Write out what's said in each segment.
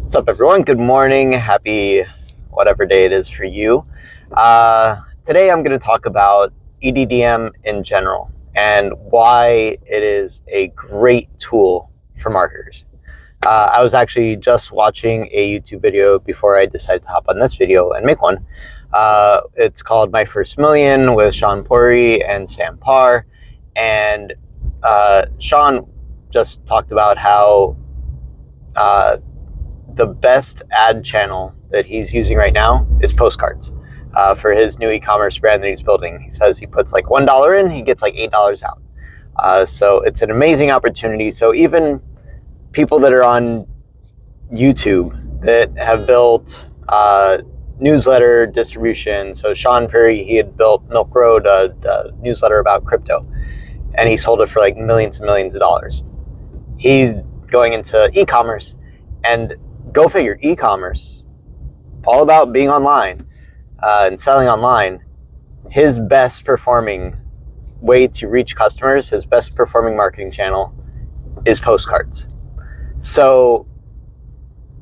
What's up, everyone? Good morning. Happy whatever day it is for you. Today I'm going to talk about EDDM in general and why it is a great tool for marketers. I was actually just watching a YouTube video before I decided to hop on this video and make one. It's called My First Million with Sean Porry and Sam Parr. And Sean just talked about how the best ad channel that he's using right now is Postcards for his new e-commerce brand that he's building. He says he puts like $1 in, he gets like $8 out. So it's an amazing opportunity. So even people that are on YouTube that have built newsletter distribution. So Sean Porry, he had built Milk Road, a newsletter about crypto, and he sold it for like millions and millions of dollars. He's going into e-commerce, and go figure, e-commerce, all about being online and selling online. His best performing way to reach customers, his best performing marketing channel is Postcards. So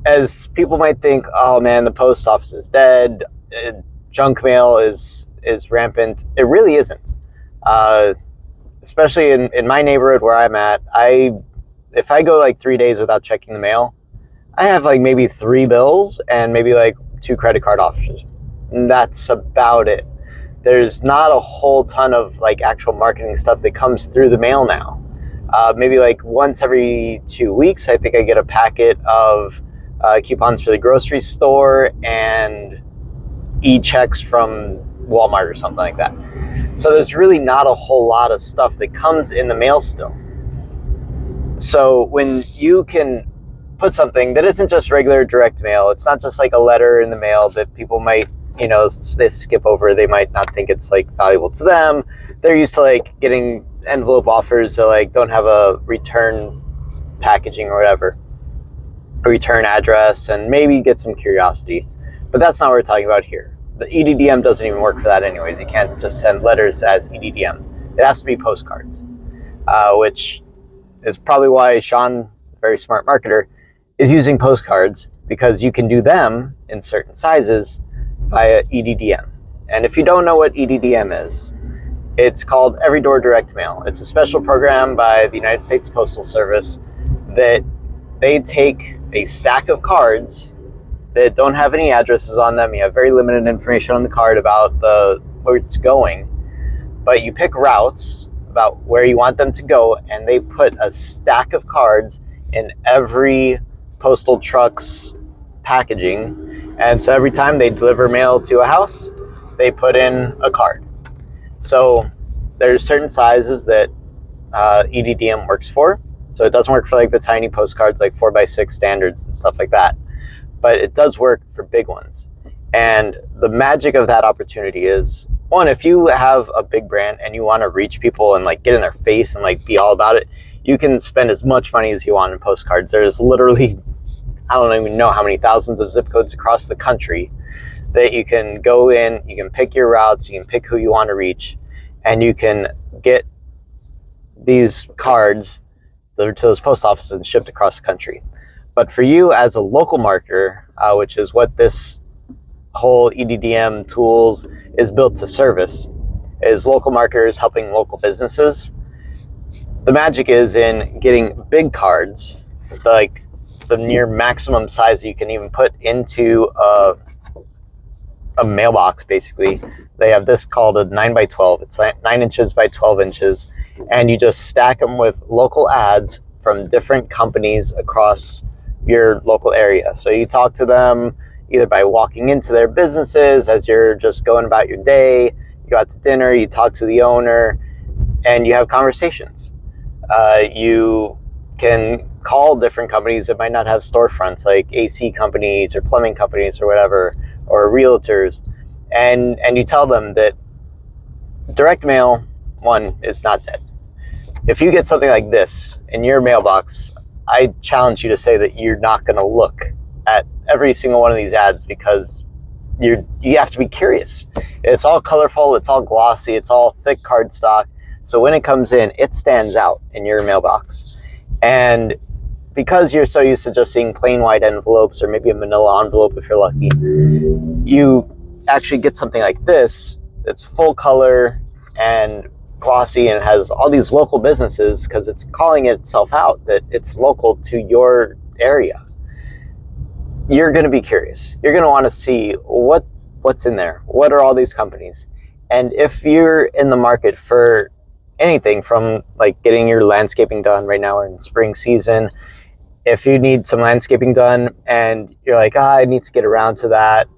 as people might think, oh man, the post office is dead, junk mail is rampant. It really isn't. Especially in my neighborhood where I'm at, if I go like 3 days without checking the mail, I have like maybe 3 bills and maybe like 2 credit card offers. And that's about it. There's not a whole ton of like actual marketing stuff that comes through the mail now. Maybe like once every 2 weeks, I think I get a packet of coupons for the grocery store and e-checks from Walmart or something like that. So there's really not a whole lot of stuff that comes in the mail still. So when you can put something that isn't just regular direct mail, it's not just like a letter in the mail that people might, they skip over. They might not think it's like valuable to them. They're used to like getting envelope offers that like don't have a return packaging or whatever, a return address, and maybe get some curiosity. But that's not what we're talking about here. The EDDM doesn't even work for that anyways. You can't just send letters as EDDM. It has to be postcards, which is probably why Sean, a very smart marketer, is using postcards, because you can do them in certain sizes via EDDM. And if you don't know what EDDM is, it's called Every Door Direct Mail. It's a special program by the United States Postal Service that they take a stack of cards that don't have any addresses on them. You have very limited information on the card about where it's going, but you pick routes about where you want them to go, and they put a stack of cards in every postal truck's packaging. And so every time they deliver mail to a house, they put in a card. So there's certain sizes that EDDM works for. So it doesn't work for like the tiny postcards, like 4x6 standards and stuff like that, but it does work for big ones. And the magic of that opportunity is, one, if you have a big brand and you want to reach people and like get in their face and like be all about it, you can spend as much money as you want in postcards. There's literally, I don't even know how many thousands of zip codes across the country that you can go in, you can pick your routes, you can pick who you want to reach, and you can get these cards delivered to those post offices and shipped across the country. But for you as a local marketer, which is what this whole EDDM tools is built to service, is local marketers helping local businesses. The magic is in getting big cards, like the near maximum size that you can even put into a mailbox, basically. They have this called a 9x12. It's like 9 inches by 12 inches. And you just stack them with local ads from different companies across your local area. So you talk to them either by walking into their businesses as you're just going about your day, you go out to dinner, you talk to the owner, and you have conversations. You can call different companies that might not have storefronts, like AC companies or plumbing companies or whatever, or realtors, and you tell them that direct mail, one, is not dead. If you get something like this in your mailbox, I challenge you to say that you're not going to look at every single one of these ads, because you have to be curious. It's all colorful, it's all glossy, it's all thick cardstock. So when it comes in, it stands out in your mailbox. And because you're so used to just seeing plain white envelopes or maybe a manila envelope if you're lucky, you actually get something like this that's full color and glossy and has all these local businesses because it's calling itself out that it's local to your area. You're going to be curious. You're going to want to see what's in there. What are all these companies? And if you're in the market for anything from like getting your landscaping done right now, we're in spring season. If you need some landscaping done and you're like, I need to get around to that,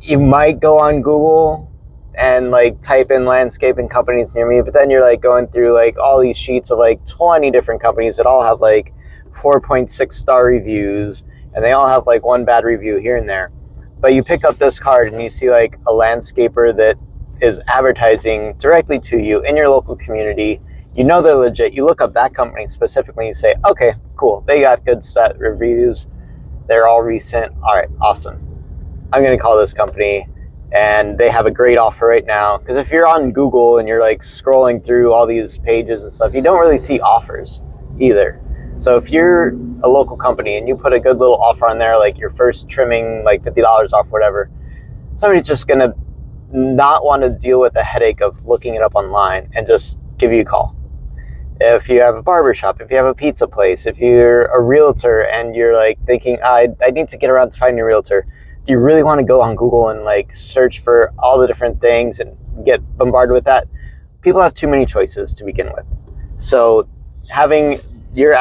you might go on Google and like type in landscaping companies near me, but then you're like going through like all these sheets of like 20 different companies that all have like 4.6 star reviews, and they all have like one bad review here and there. But you pick up this card and you see like a landscaper that is advertising directly to you in your local community. You know they're legit. You look up that company specifically and you say, okay, cool. They got good stat reviews. They're all recent. All right, awesome. I'm going to call this company and they have a great offer right now. Because if you're on Google and you're like scrolling through all these pages and stuff, you don't really see offers either. So if you're a local company and you put a good little offer on there, like your first trimming, like $50 off, whatever, somebody's just going to not want to deal with the headache of looking it up online and just give you a call. If you have a barbershop, if you have a pizza place, if you're a realtor and you're like thinking, I need to get around to finding a realtor, do you really want to go on Google and like search for all the different things and get bombarded with that? People have too many choices to begin with. So having your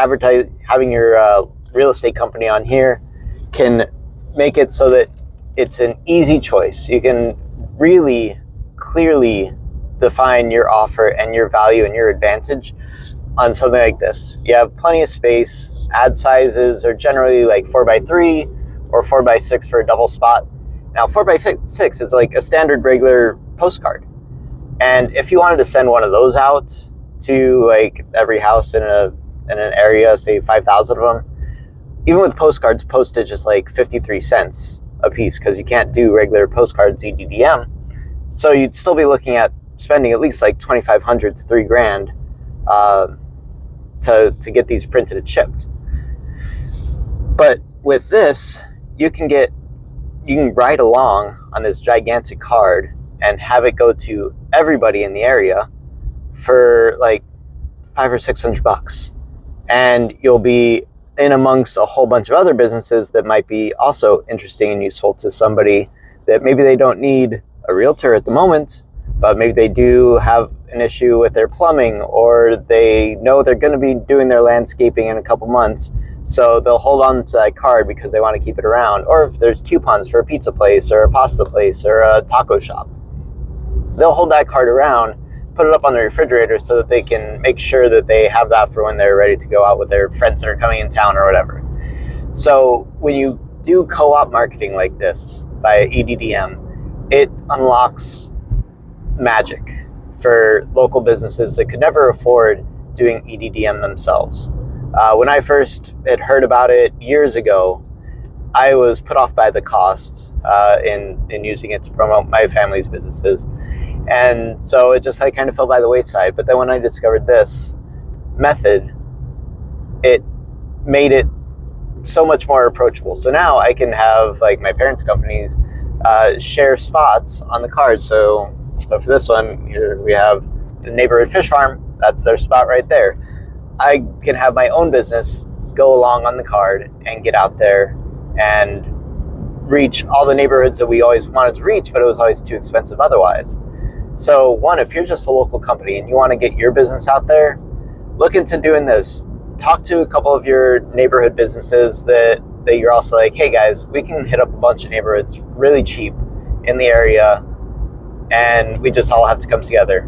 real estate company on here can make it so that it's an easy choice. You can really clearly define your offer and your value and your advantage on something like this. You have plenty of space. Ad sizes are generally like 4x3 or 4x6 for a double spot. Now 4x6 is like a standard regular postcard. And if you wanted to send one of those out to like every house in an area, say 5,000 of them, even with postcards, postage is like 53 cents a piece because you can't do regular postcards EDDM. So you'd still be looking at spending at least like $2,500 to $3,000 to get these printed and shipped. But with this, you can ride along on this gigantic card and have it go to everybody in the area for like $500 or $600, and you'll be in amongst a whole bunch of other businesses that might be also interesting and useful to somebody that maybe they don't need a realtor at the moment, but maybe they do have an issue with their plumbing, or they know they're going to be doing their landscaping in a couple months, so they'll hold on to that card because they want to keep it around. Or if there's coupons for a pizza place or a pasta place or a taco shop, they'll hold that card around, put it up on the refrigerator so that they can make sure that they have that for when they're ready to go out with their friends that are coming in town or whatever. So when you do co-op marketing like this by EDDM, it unlocks magic for local businesses that could never afford doing EDDM themselves. When I first had heard about it years ago, I was put off by the cost in using it to promote my family's businesses. And so it just kind of fell by the wayside. But then when I discovered this method, it made it so much more approachable. So now I can have like my parents' companies share spots on the card. So for this one, we have the neighborhood fish farm. That's their spot right there. I can have my own business go along on the card and get out there and reach all the neighborhoods that we always wanted to reach, but it was always too expensive otherwise. So one, if you're just a local company and you want to get your business out there, look into doing this. Talk to a couple of your neighborhood businesses that you're also like, hey guys, we can hit up a bunch of neighborhoods really cheap in the area, and we just all have to come together.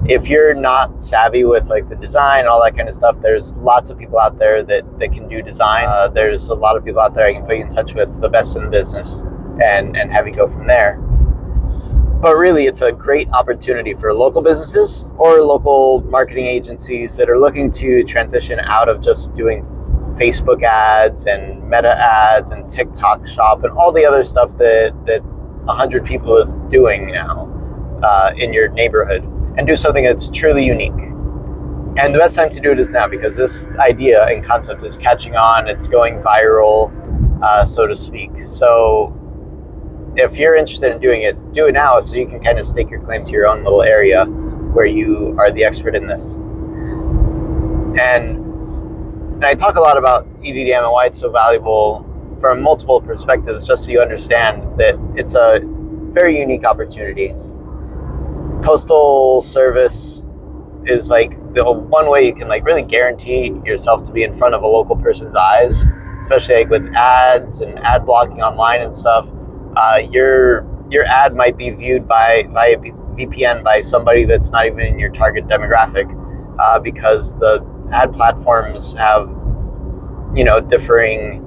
If you're not savvy with like the design and all that kind of stuff, there's lots of people out there that can do design. There's a lot of people out there I can put you in touch with, the best in the business, and have you go from there. But really, it's a great opportunity for local businesses or local marketing agencies that are looking to transition out of just doing Facebook ads and Meta ads and TikTok shop and all the other stuff that 100 people are doing now in your neighborhood, and do something that's truly unique. And the best time to do it is now, because this idea and concept is catching on. It's going viral, so to speak. So if you're interested in doing it, do it now so you can kind of stake your claim to your own little area where you are the expert in this. And I talk a lot about EDDM and why it's so valuable from multiple perspectives, just so you understand that it's a very unique opportunity. Postal service is like the one way you can like really guarantee yourself to be in front of a local person's eyes, especially like with ads and ad blocking online and stuff. Your ad might be viewed via VPN by somebody that's not even in your target demographic, because the ad platforms have, differing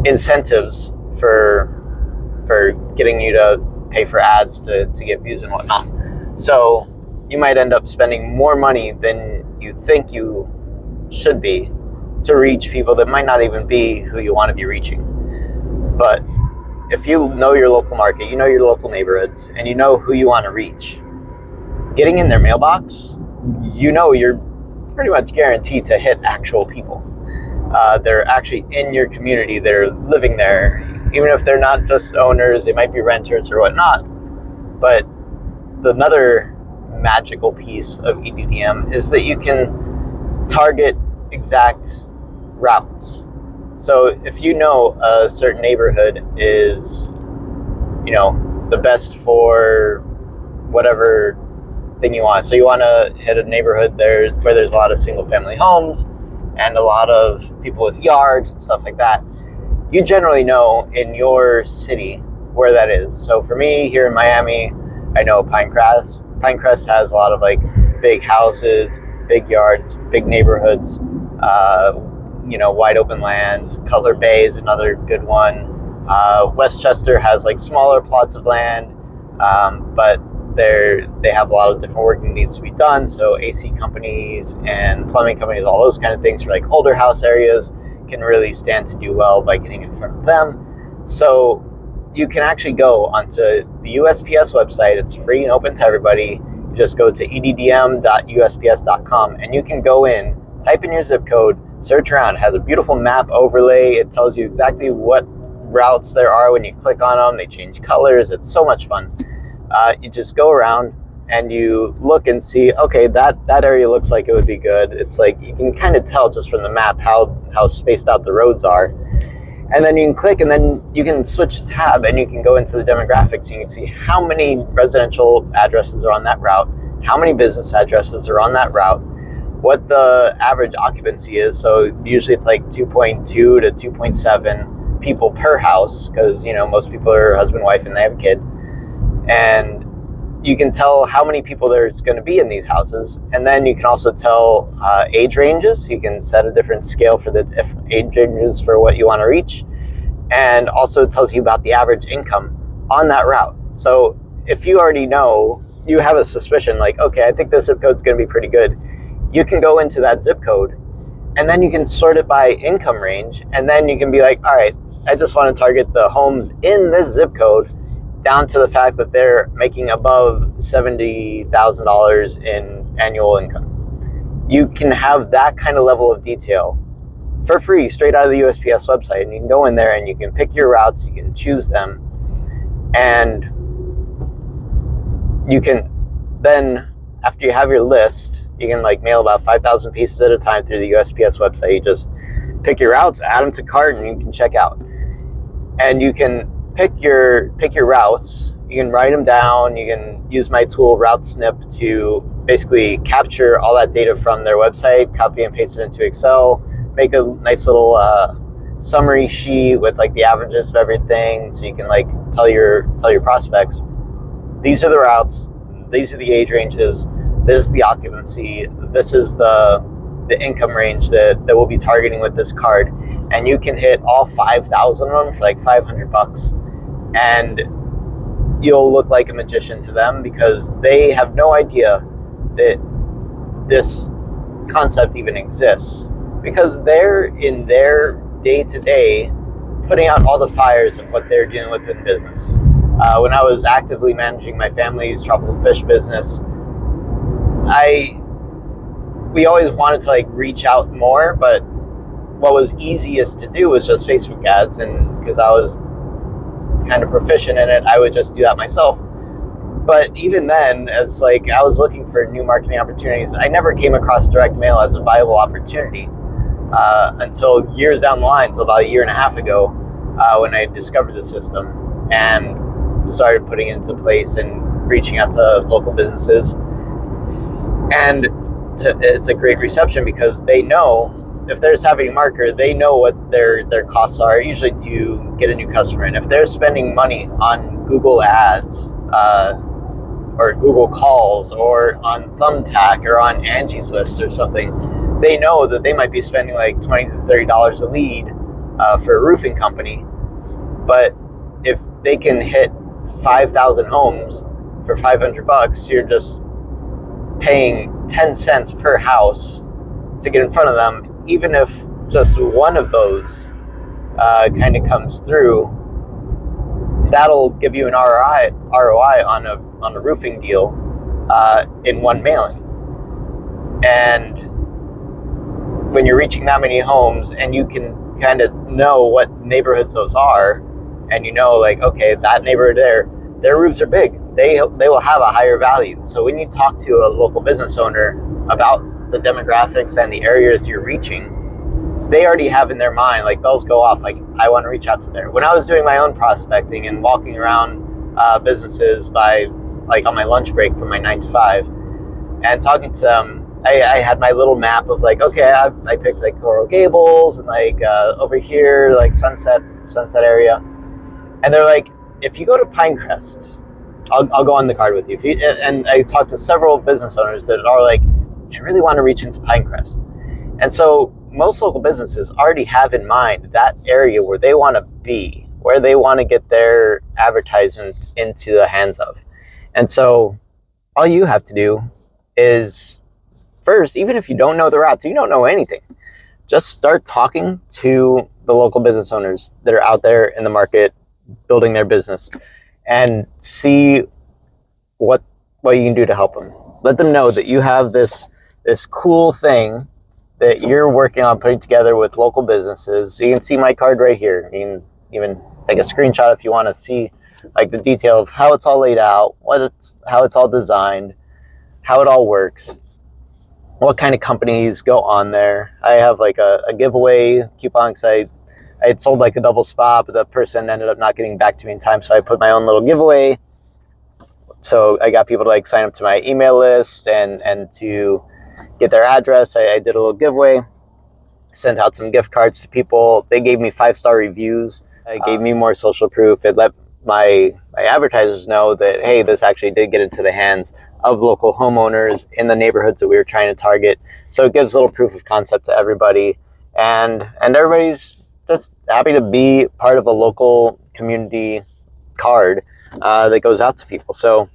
incentives for getting you to pay for ads to get views and whatnot. So you might end up spending more money than you think you should be to reach people that might not even be who you want to be reaching. But if you know your local market, you know your local neighborhoods, and you know who you want to reach, getting in their mailbox, you're pretty much guaranteed to hit actual people. They're actually in your community. They're living there. Even if they're not just owners, they might be renters or whatnot. But another magical piece of EDDM is that you can target exact routes. So if you know a certain neighborhood is, the best for whatever thing you want. So you want to hit a neighborhood there where there's a lot of single family homes and a lot of people with yards and stuff like that. You generally know in your city where that is. So for me here in Miami, I know Pinecrest. Pinecrest has a lot of like big houses, big yards, big neighborhoods, wide open lands. Cutler Bay is another good one. Westchester has like smaller plots of land, but they have a lot of different work that needs to be done. So AC companies and plumbing companies, all those kind of things for like older house areas can really stand to do well by getting in front of them. So you can actually go onto the USPS website. It's free and open to everybody. You just go to eddm.usps.com and you can go in, type in your zip code, search around. It has a beautiful map overlay. It tells you exactly what routes there are when you click on them. They change colors. It's so much fun. You just go around and you look and see, okay, that area looks like it would be good. It's like you can kind of tell just from the map how spaced out the roads are. And then you can click and then you can switch tab and you can go into the demographics. You can see how many residential addresses are on that route, how many business addresses are on that route, what the average occupancy is. So usually it's like 2.2 to 2.7 people per house, because most people are husband, wife, and they have a kid. And you can tell how many people there's going to be in these houses. And then you can also tell age ranges. You can set a different scale for the different age ranges for what you want to reach. And also tells you about the average income on that route. So if you already know, you have a suspicion like, okay, I think this zip code's going to be pretty good. You can go into that zip code and then you can sort it by income range. And then you can be like, all right, I just want to target the homes in this zip code down to the fact that they're making above $70,000 in annual income. You can have that kind of level of detail for free straight out of the USPS website. And you can go in there and you can pick your routes, you can choose them, and you can then, after you have your list, you can like mail about 5,000 pieces at a time through the USPS website. You just pick your routes, add them to cart, and you can check out. And you can pick your routes. You can write them down. You can use my tool RouteSnip to basically capture all that data from their website, copy and paste it into Excel, make a nice little summary sheet with like the averages of everything, so you can like tell your prospects, these are the routes, these are the age ranges, this is the occupancy, this is the income range that we'll be targeting with this card. And you can hit all 5,000 of them for like $500. And you'll look like a magician to them, because they have no idea that this concept even exists, because they're in their day-to-day putting out all the fires of what they're dealing with in business. When I was actively managing my family's tropical fish business, we always wanted to like reach out more, but what was easiest to do was just Facebook ads, and because I was kind of proficient in it, I would just do that myself. But even then, as like I was looking for new marketing opportunities, I never came across direct mail as a viable opportunity until years down the line, until about a year and a half ago, when I discovered the system and started putting it into place and reaching out to local businesses. And it's a great reception because they know, if they're just having a marker, they know what their costs are usually to get a new customer. And if they're spending money on Google ads, or Google calls, or on Thumbtack, or on Angie's List or something, they know that they might be spending like $20 to $30 a lead for a roofing company. But if they can hit 5,000 homes for $500, you're just paying 10 cents per house to get in front of them. Even if just one of those kind of comes through, that'll give you an ROI on a roofing deal in one mailing. And when you're reaching that many homes, and you can kind of know what neighborhoods those are, and you know, like, okay, that neighborhood there, their roofs are big. They will have a higher value. So when you talk to a local business owner about the demographics and the areas you're reaching, they already have in their mind, like, bells go off, like, I want to reach out to there. When I was doing my own prospecting and walking around businesses by, like, on my lunch break from my 9 to 5 and talking to them, I had my little map of like, okay, I picked like Coral Gables and like over here, like Sunset area. And they're like, if you go to Pinecrest, I'll go on the card with you. And I talked to several business owners that are like, I really want to reach into Pinecrest. And so most local businesses already have in mind that area where they want to be, where they want to get their advertisement into the hands of. And so all you have to do is, first, even if you don't know the routes, you don't know anything, just start talking to the local business owners that are out there in the market building their business, and see what you can do to help them. Let them know that you have this cool thing that you're working on putting together with local businesses. You can see my card right here. You can even take a screenshot if you want to see like the detail of how it's all laid out, how it's all designed, how it all works, what kind of companies go on there. I have like a giveaway coupon because I had sold like a double spot, but the person ended up not getting back to me in time, so I put my own little giveaway. So I got people to like sign up to my email list and to get their address. I did a little giveaway, sent out some gift cards to people. They gave me 5-star reviews. It gave me more social proof. It let my advertisers know that, hey, this actually did get into the hands of local homeowners in the neighborhoods that we were trying to target. So it gives a little proof of concept to everybody, and everybody's just happy to be part of a local community card that goes out to people. So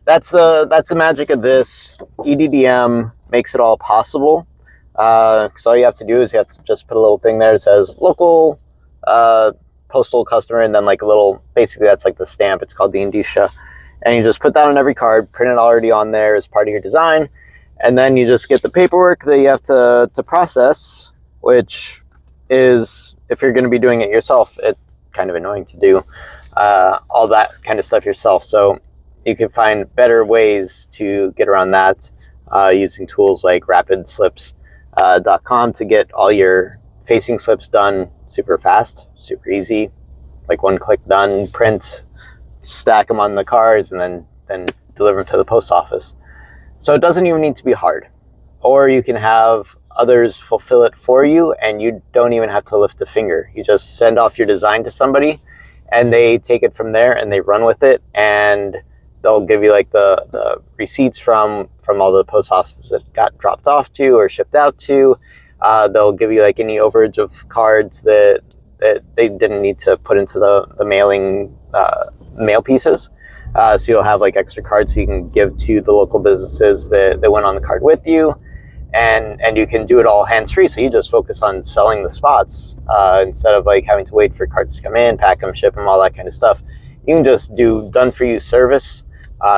that's the magic of this. EDDM makes it all possible. So all you have to do is you have to just put a little thing there that says local postal customer, and then like a little, basically that's like the stamp. It's called the indicia, and you just put that on every card, print it already on there as part of your design, and then you just get the paperwork that you have to process, which is, if you're going to be doing it yourself, it's kind of annoying to do all that kind of stuff yourself. So you can find better ways to get around that using tools like rapidslips.com to get all your facing slips done super fast, super easy, like one click done, print, stack them on the cards, and then deliver them to the post office. So it doesn't even need to be hard. Or you can have others fulfill it for you, and you don't even have to lift a finger. You just send off your design to somebody, and they take it from there and they run with it, and they'll give you like the receipts from all the post offices that got dropped off to or shipped out to. They'll give you like any overage of cards that they didn't need to put into the mailing mail pieces. So you'll have like extra cards so you can give to the local businesses that went on the card with you. And you can do it all hands-free, so you just focus on selling the spots instead of like having to wait for cards to come in, pack them, ship them, all that kind of stuff. You can just do done-for-you service.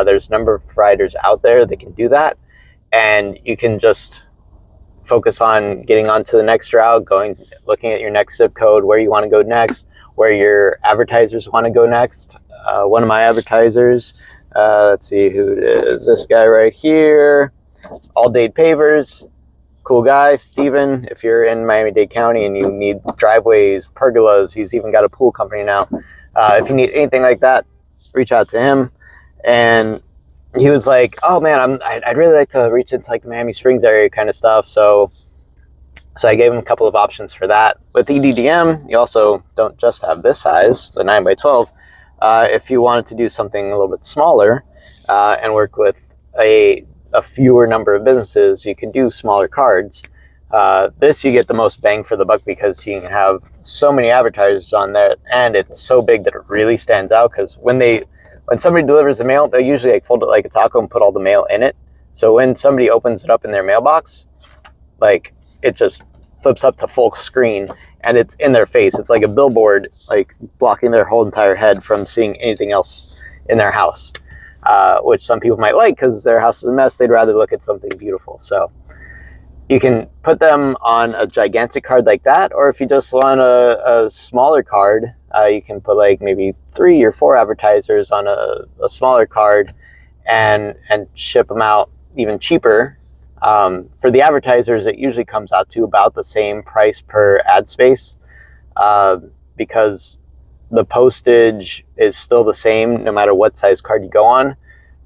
There's a number of providers out there that can do that, and you can just focus on getting onto the next route, looking at your next zip code, where you want to go next, where your advertisers want to go next. One of my advertisers, let's see who it is, this guy right here, All Dade Pavers, cool guy, Steven. If you're in Miami-Dade County and you need driveways, pergolas, he's even got a pool company now. If you need anything like that, reach out to him. And he was like, oh man, I'd really like to reach into like the Miami Springs area kind of stuff. So I gave him a couple of options for that. With EDDM, you also don't just have this size, the 9x12. If you wanted to do something a little bit smaller and work with a fewer number of businesses, you can do smaller cards. This you get the most bang for the buck because you can have so many advertisers on there, and it's so big that it really stands out. Because when somebody delivers the mail, they'll usually like fold it like a taco and put all the mail in it. So when somebody opens it up in their mailbox, like it just flips up to full screen and it's in their face. It's like a billboard, like blocking their whole entire head from seeing anything else in their house, which some people might like because their house is a mess. They'd rather look at something beautiful. So you can put them on a gigantic card like that, or if you just want a smaller card, you can put like maybe 3 or 4 advertisers on a smaller card and ship them out even cheaper. For the advertisers, it usually comes out to about the same price per ad space because the postage is still the same no matter what size card you go on.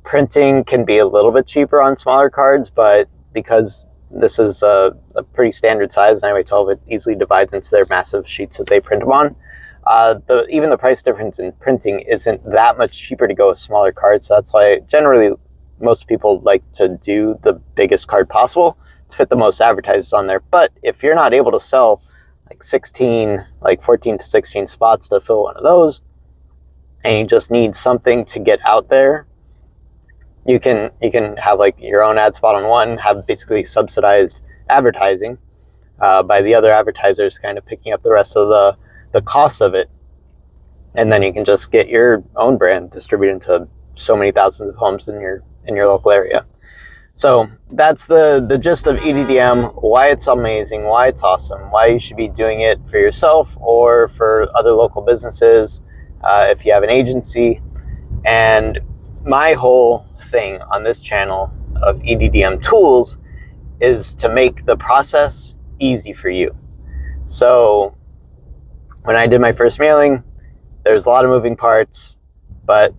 Printing can be a little bit cheaper on smaller cards, but because this is a pretty standard size, 9x12, it easily divides into their massive sheets that they print them on. Even the price difference in printing isn't that much cheaper to go with smaller cards. So that's why generally most people like to do the biggest card possible to fit the most advertisers on there. But if you're not able to sell like 14 to 16 spots to fill one of those, and you just need something to get out there, you can have like your own ad spot on one, have basically subsidized advertising by the other advertisers kind of picking up the rest of the cost of it. And then you can just get your own brand distributed into so many thousands of homes in your local area. So that's the gist of EDDM, why it's amazing, why it's awesome, why you should be doing it for yourself or for other local businesses if you have an agency. And my whole thing on this channel of EDDM tools is to make the process easy for you. So when I did my first mailing, there's a lot of moving parts, but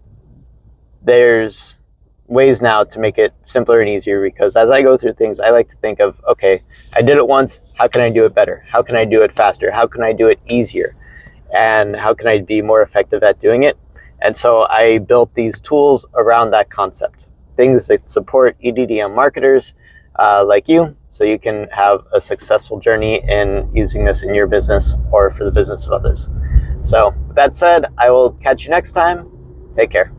there's ways now to make it simpler and easier, because as I go through things, I like to think of, okay, I did it once, how can I do it better? How can I do it faster? How can I do it easier? And how can I be more effective at doing it? And so I built these tools around that concept, things that support EDDM marketers like you, so you can have a successful journey in using this in your business or for the business of others. So with that said, I will catch you next time. Take care.